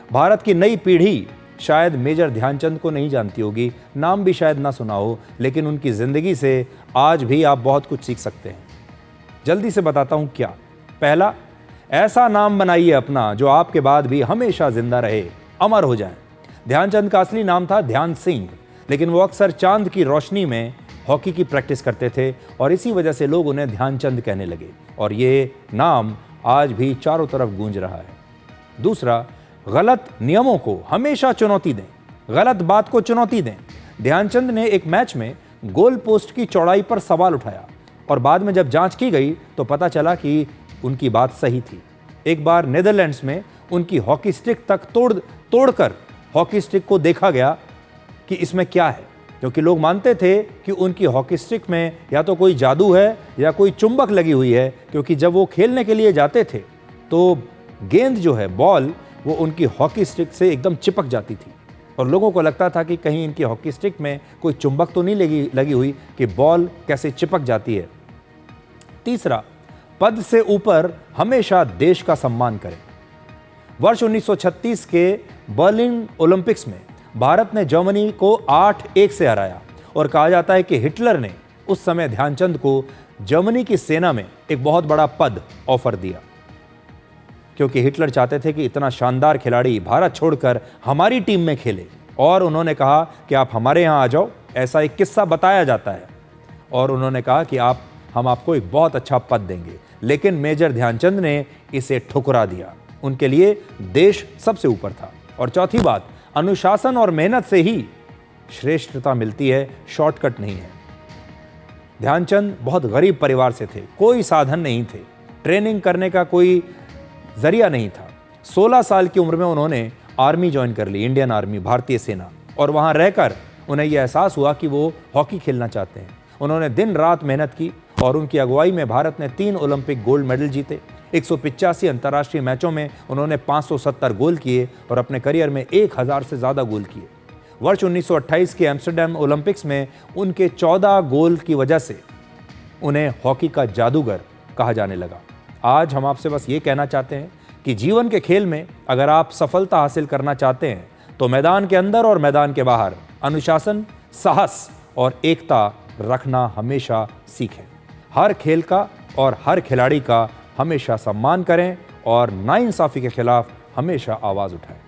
भारत की नई पीढ़ी शायद मेजर ध्यानचंद को नहीं जानती होगी, नाम भी शायद ना सुना हो, लेकिन उनकी ज़िंदगी से आज भी आप बहुत कुछ सीख सकते हैं। जल्दी से बताता हूँ क्या। पहला, ऐसा नाम बनाइए अपना जो आपके बाद भी हमेशा जिंदा रहे, अमर हो जाए। ध्यानचंद का असली नाम था ध्यान सिंह, लेकिन वो अक्सर चांद की रोशनी में हॉकी की प्रैक्टिस करते थे और इसी वजह से लोग उन्हें ध्यानचंद कहने लगे और ये नाम आज भी चारों तरफ गूंज रहा है। दूसरा, गलत नियमों को हमेशा चुनौती दें, गलत बात को चुनौती दें। ध्यानचंद ने एक मैच में गोल पोस्ट की चौड़ाई पर सवाल उठाया और बाद में जब जांच की गई तो पता चला कि उनकी बात सही थी। एक बार नीदरलैंड्स में उनकी हॉकी स्टिक तक तोड़कर हॉकी स्टिक को देखा गया कि इसमें क्या है, क्योंकि लोग मानते थे कि उनकी हॉकी स्टिक में या तो कोई जादू है या कोई चुंबक लगी हुई है, क्योंकि जब वो खेलने के लिए जाते थे तो गेंद जो है, बॉल, वो उनकी हॉकी स्टिक से एकदम चिपक जाती थी और लोगों को लगता था कि कहीं इनकी हॉकी स्टिक में कोई चुंबक तो नहीं लगी हुई कि बॉल कैसे चिपक जाती है। तीसरा, पद से ऊपर हमेशा देश का सम्मान करें। वर्ष 1936 के बर्लिन ओलंपिक्स में भारत ने जर्मनी को 8-1 से हराया और कहा जाता है कि हिटलर ने उस समय ध्यानचंद को जर्मनी की सेना में एक बहुत बड़ा पद ऑफर दिया, क्योंकि हिटलर चाहते थे कि इतना शानदार खिलाड़ी भारत छोड़कर हमारी टीम में खेले और उन्होंने कहा कि आप हमारे यहाँ आ जाओ, ऐसा एक किस्सा बताया जाता है और उन्होंने कहा कि हम आपको एक बहुत अच्छा पद देंगे, लेकिन मेजर ध्यानचंद ने इसे ठुकरा दिया। उनके लिए देश सबसे ऊपर था। और चौथी बात, अनुशासन और मेहनत से ही श्रेष्ठता मिलती है, शॉर्टकट नहीं है। ध्यानचंद बहुत गरीब परिवार से थे, कोई साधन नहीं थे, ट्रेनिंग करने का कोई जरिया नहीं था। 16 साल की उम्र में उन्होंने आर्मी ज्वाइन कर ली, इंडियन आर्मी, भारतीय सेना, और वहां रहकर उन्हें यह एहसास हुआ कि वो हॉकी खेलना चाहते हैं। उन्होंने दिन रात मेहनत की और उनकी अगुवाई में भारत ने 3 ओलंपिक गोल्ड मेडल जीते। 185 अंतर्राष्ट्रीय मैचों में उन्होंने 570 गोल किए और अपने करियर में 1000 से ज़्यादा गोल किए। वर्ष 1928 के एम्स्टर्डम ओलंपिक्स में उनके 14 गोल की वजह से उन्हें हॉकी का जादूगर कहा जाने लगा। आज हम आपसे बस ये कहना चाहते हैं कि जीवन के खेल में अगर आप सफलता हासिल करना चाहते हैं तो मैदान के अंदर और मैदान के बाहर अनुशासन, साहस और एकता रखना हमेशा सीखें। हर खेल का और हर खिलाड़ी का हमेशा सम्मान करें और नाइंसाफ़ी के खिलाफ हमेशा आवाज़ उठाएं।